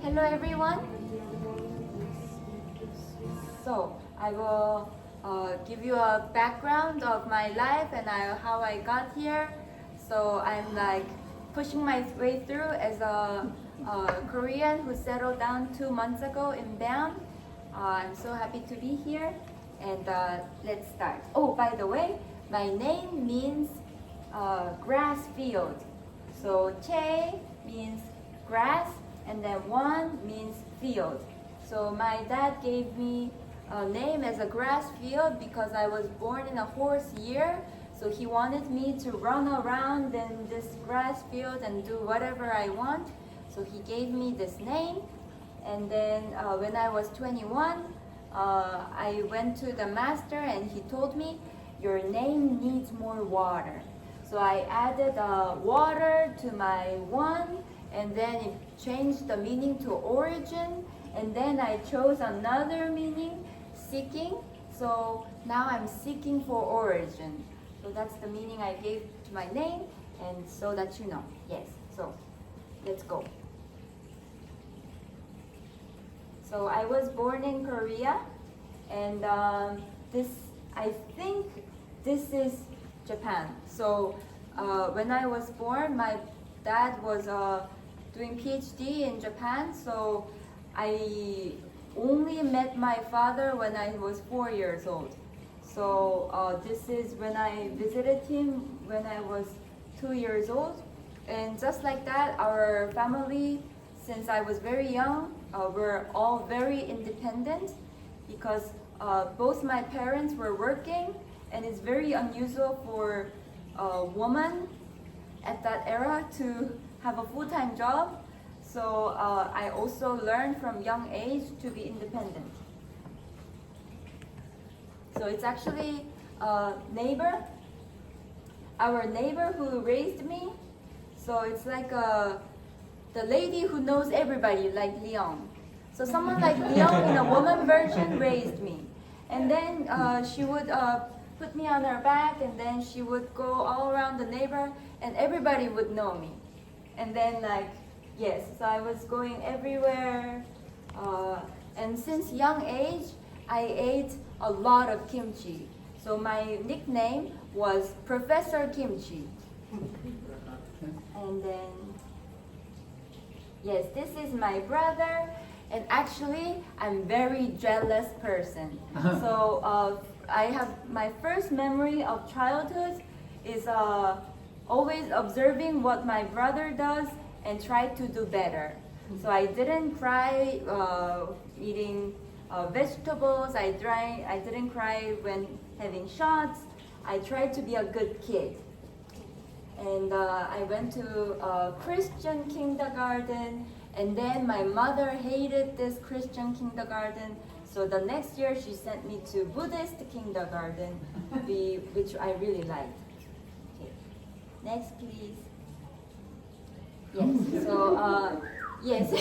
Hello everyone. So I will give you a background of my life and how I got here. So I'm like pushing my way through as a Korean who settled down 2 months ago in Bam. I'm so happy to be here, and let's start. Oh, by the way, my name means grass field. So Chae means grass, and then Won means field. So my dad gave me a name as a grass field because I was born in a horse year. So he wanted me to run around in this grass field and do whatever I want. So he gave me this name. And then when I was 21, I went to the master and he told me, your name needs more water. So I added water to my one, and then it changed the meaning to origin, and then I chose another meaning, seeking. So now I'm seeking for origin. So that's the meaning I gave to my name, and so that you know. Yes, so let's go. So I was born in Korea, and I think this is Japan. So when I was born, my dad was doing PhD in Japan, so I only met my father when I was 4 years old. So this is when I visited him when I was 2 years old. And just like that, our family, since I was very young, we're all very independent because both my parents were working, and it's very unusual for a woman at that era to have a full-time job. So I also learned from young age to be independent. So it's actually a neighbor, our neighbor who raised me. So it's like the lady who knows everybody, like Leon. So someone like Leon in a woman version raised me. And then she would put me on her back, and then she would go all around the neighbor, and everybody would know me. And then yes, so I was going everywhere. And since young age, I ate a lot of kimchi. So my nickname was Professor Kimchi. And then, yes, this is my brother. And actually, I'm very jealous person. So I have my first memory of childhood is always observing what my brother does and try to do better. So I didn't cry eating vegetables. I didn't cry when having shots. I tried to be a good kid. And I went to a Christian kindergarten, and then my mother hated this Christian kindergarten. So the next year she sent me to Buddhist kindergarten, which I really liked. Okay. Next, please. Yes. So yes,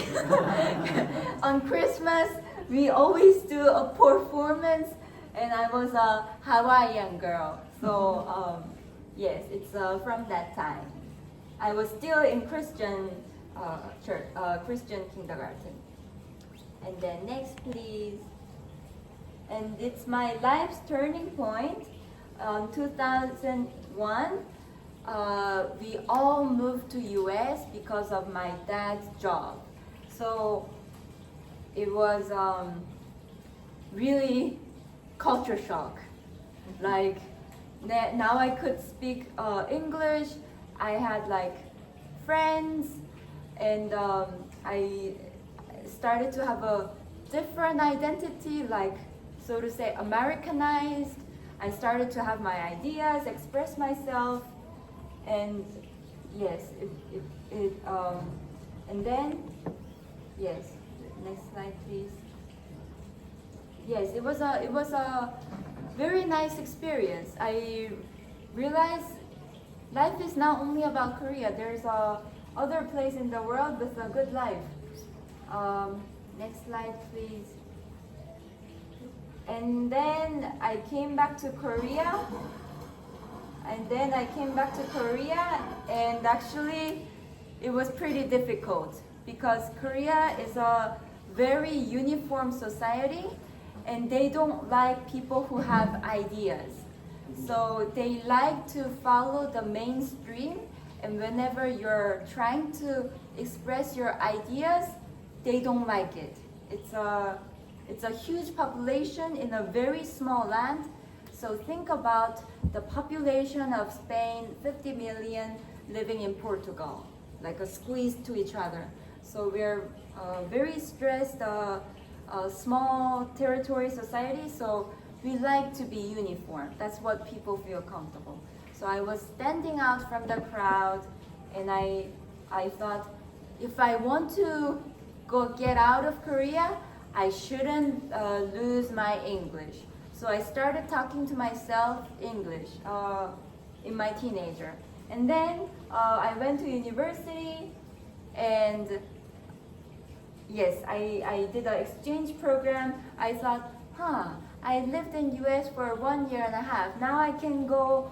on Christmas we always do a performance, and I was a Hawaiian girl. So yes, it's from that time. I was still in Christian church, Christian kindergarten. And then next, please. And it's my life's turning point. 2001, we all moved to US because of my dad's job. So it was really culture shock. Like now I could speak English. I had friends, and I started to have a different identity, so to say, Americanized. I started to have my ideas, express myself, and yes, and then, yes, next slide, please. Yes, it was a very nice experience. I realized life is not only about Korea. There's other place in the world with a good life. Next slide, please. And then I came back to Korea. And actually it was pretty difficult because Korea is a very uniform society and they don't like people who have ideas. So they like to follow the mainstream, and whenever you're trying to express your ideas, they don't like it. It's a huge population in a very small land. So think about the population of Spain, 50 million living in Portugal, like a squeeze to each other. So we're very stressed, small territory society, so we like to be uniform. That's what people feel comfortable. So I was standing out from the crowd, and I thought, if I want to get out of Korea, I shouldn't lose my English. So I started talking to myself English in my teenager. And then I went to university, and yes, I did an exchange program. I thought, I lived in US for 1 year and a half. Now I can go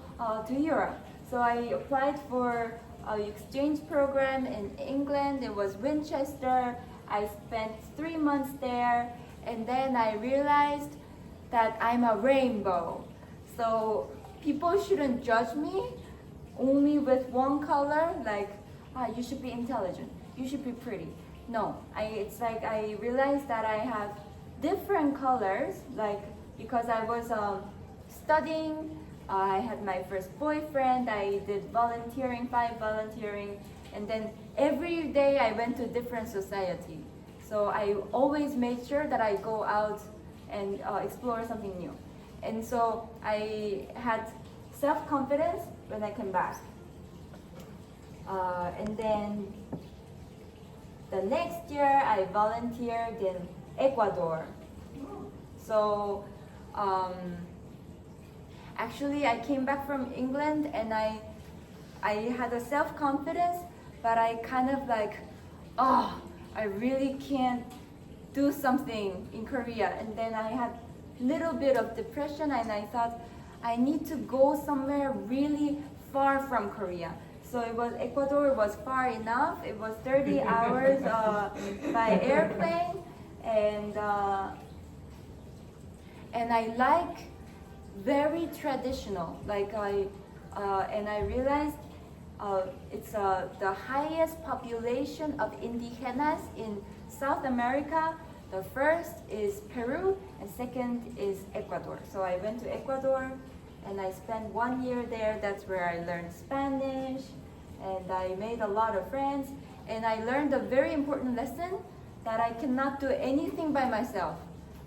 to Europe. So I applied for an exchange program in England. It was Winchester. I spent 3 months there, and then I realized that I'm a rainbow. So people shouldn't judge me only with one color, like, you should be intelligent, you should be pretty. No, it's like I realized that I have different colors, like, because I was studying, I had my first boyfriend, I did volunteering, 5 volunteering, and then every day I went to different society. So I always made sure that I go out and explore something new. And so I had self-confidence when I came back. And then the next year I volunteered in Ecuador. So actually I came back from England, and I had a self-confidence, but I kind of like, I really can't do something in Korea. And then I had a little bit of depression, and I thought I need to go somewhere really far from Korea. So Ecuador was far enough. It was 30 hours by airplane, and I like very traditional. Like and I realized it's the highest population of indigenas in South America. The first is Peru, and second is Ecuador. So I went to Ecuador, and I spent 1 year there. That's where I learned Spanish, and I made a lot of friends. And I learned a very important lesson, that I cannot do anything by myself.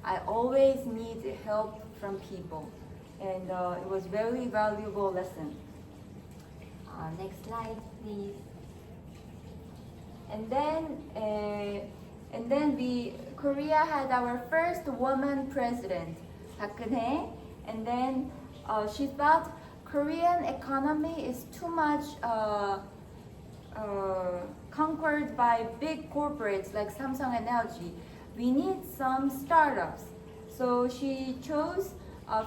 I always need help from people. And it was very valuable lesson. Next slide, please. And then Korea had our first woman president, Park Geun-hye. And then she thought Korean economy is too much conquered by big corporates like Samsung and LG. We need some startups. So she chose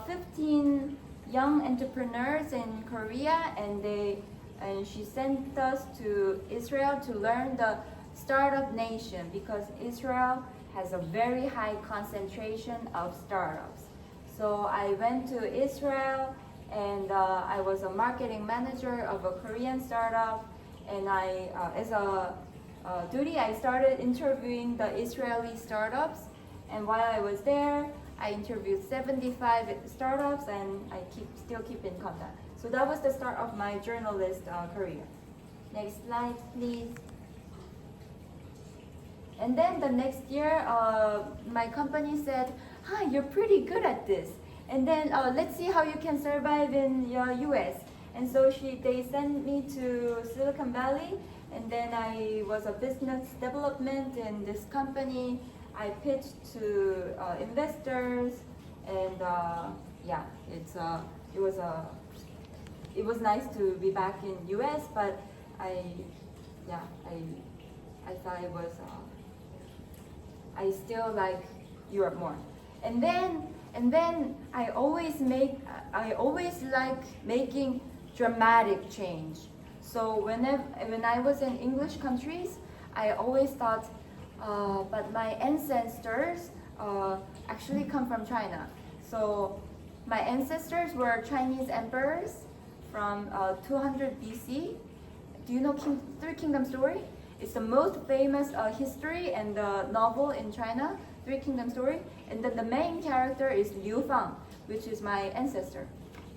15 young entrepreneurs in Korea, and she sent us to Israel to learn the startup nation, because Israel has a very high concentration of startups. So I went to Israel, and I was a marketing manager of a Korean startup, and as a duty, I started interviewing the Israeli startups, and while I was there, I interviewed 75 startups, and I still keep in contact. So that was the start of my journalist career. Next slide, please. And then the next year, my company said, "Hi, you're pretty good at this. And then let's see how you can survive in US." And so they sent me to Silicon Valley, and then I was a business development in this company. I pitched to investors, and it was nice to be back in US, but I thought it was I still like Europe more. And then I always like making dramatic change. So when I was in English countries, I always thought, but my ancestors actually come from China. So my ancestors were Chinese emperors from 200 BC. Do you know Three Kingdoms story? It's the most famous history and novel in China, Three Kingdoms story. And then the main character is Liu Fang, which is my ancestor.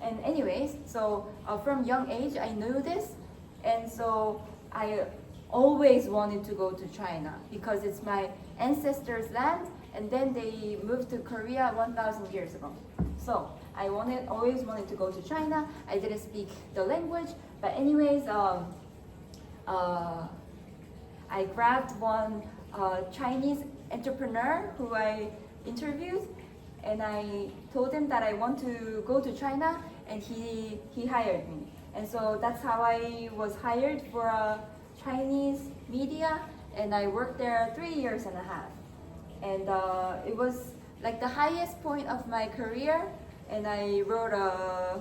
And anyways, so from young age I knew this, and so I always wanted to go to China because it's my ancestors' land, and then they moved to Korea 1,000 years ago. So I always wanted to go to China. I didn't speak the language, but anyways, I grabbed one Chinese entrepreneur who I interviewed, and I told him that I want to go to China, and he hired me. And so that's how I was hired for a Chinese media, and I worked there 3 years and a half. And it was like the highest point of my career, and I wrote a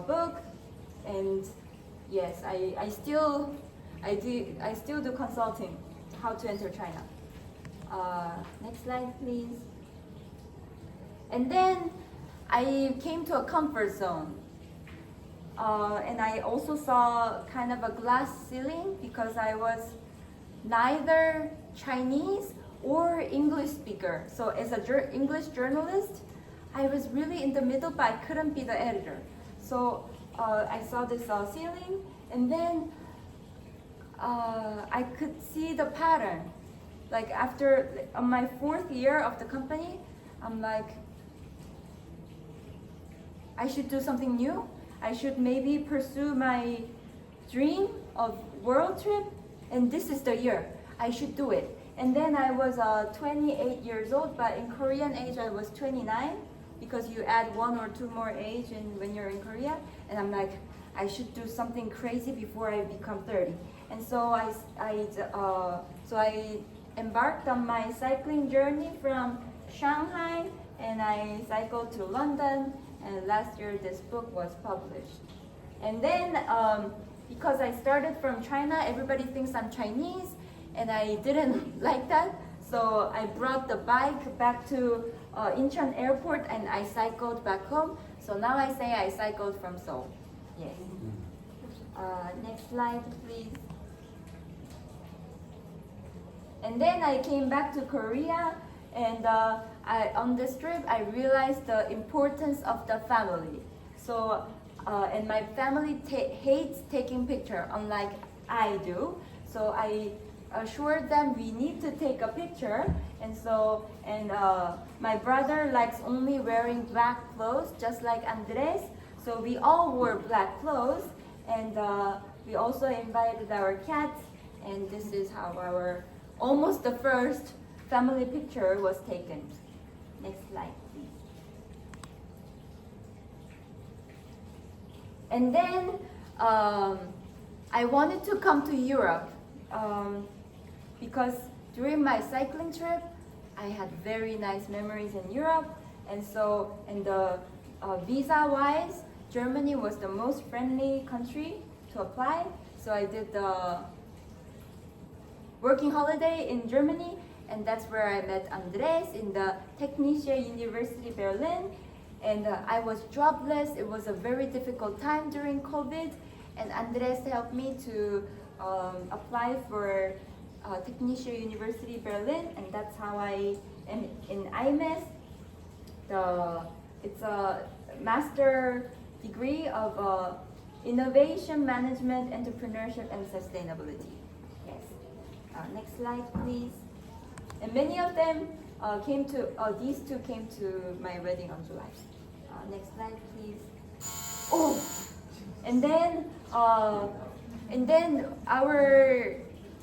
book, and yes, I still do consulting, how to enter China. Next slide, please. And then I came to a comfort zone. And I also saw kind of a glass ceiling because I was neither Chinese or English speaker. So as an English journalist, I was really in the middle, but I couldn't be the editor. So I saw this ceiling, and then I could see the pattern. Like after on my 4th year of the company, I'm like, I should do something new. I should maybe pursue my dream of world trip, and this is the year. I should do it. And then I was 28 years old, but in Korean age I was 29 because you add 1 or 2 more age when you're in Korea. And I'm like, I should do something crazy before I become 30. And so I embarked on my cycling journey from Shanghai, and I cycled to London, and last year this book was published. And then because I started from China, everybody thinks I'm Chinese, and I didn't like that. So I brought the bike back to Incheon airport, and I cycled back home. So now I say I cycled from Seoul. Yes. Next slide, please. And then I came back to Korea, and on this trip I realized the importance of the family. So, and my family hates taking picture, unlike I do. So I assured them we need to take a picture, and my brother likes only wearing black clothes, just like Andres. So we all wore black clothes, and we also invited our cats, and this is how our almost the first family picture was taken. Next slide, please. And then I wanted to come to Europe because during my cycling trip, I had very nice memories in Europe, and so visa-wise, Germany was the most friendly country to apply. So I did the working holiday in Germany, and that's where I met Andres in the Technische University Berlin. And I was jobless. It was a very difficult time during COVID, and Andres helped me to apply for Technische University Berlin, and that's how I am in IMES. It's a master degree of innovation management, entrepreneurship, and sustainability. Yes. Next slide, please. And many of them these two came to my wedding on July. Next slide, please. Oh, and then our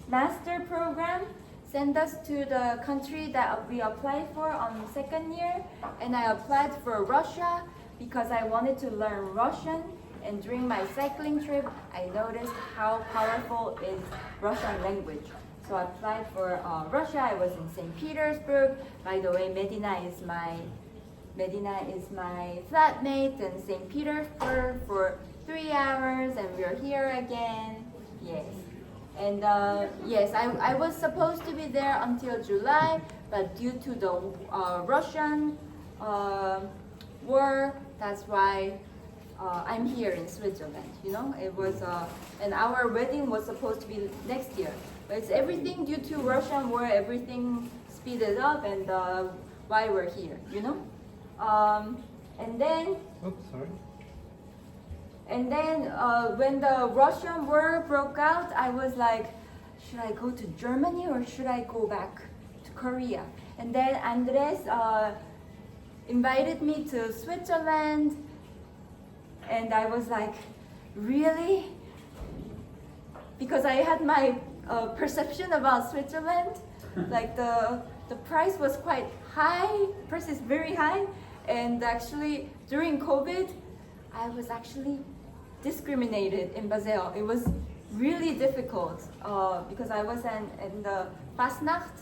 master program sent us to the country that we applied for on the 2nd year, and I applied for Russia because I wanted to learn Russian. And during my cycling trip, I noticed how powerful is Russian language. So I applied for Russia. I was in St. Petersburg. By the way, Medina is my flatmate in St. Petersburg for 3 hours, and we're here again. Yes. And yes, I was supposed to be there until July, but due to the Russian war, that's why I'm here in Switzerland. You know, it was, and our wedding was supposed to be next year, but it's everything due to Russian war. Everything speeded up, and why we're here. You know, and then. Oops, sorry. And then when the Russian war broke out, I was like, should I go to Germany or should I go back to Korea? And then Andres invited me to Switzerland, and I was like, really? Because I had my perception about Switzerland, like the price was quite high, price is very high, and actually during COVID, I was actually discriminated in Basel. It was really difficult because I was in the Fastnacht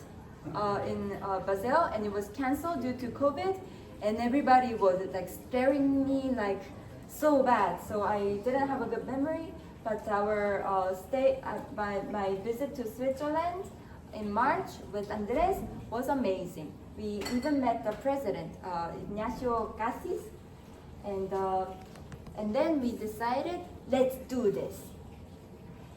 in Basel, and it was canceled due to COVID, and everybody was like staring me like so bad. So I didn't have a good memory. But our stay, my visit to Switzerland in March with Andres was amazing. We even met the president, Ignacio Cassis, and then we decided, let's do this.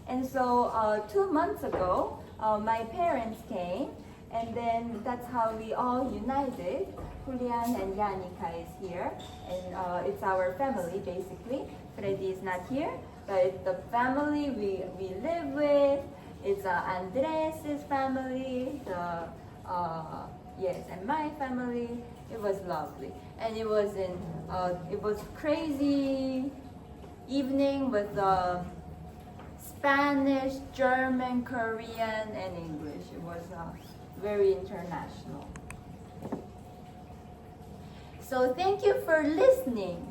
And so 2 months ago, my parents came, and then that's how we all united. Julian and Yanika is here, and it's our family basically. Freddy is not here, but it's the family we live with. It's Andres' family, yes, and my family. It was lovely, and it was crazy evening with Spanish, German, Korean, and English. It was very international. So thank you for listening.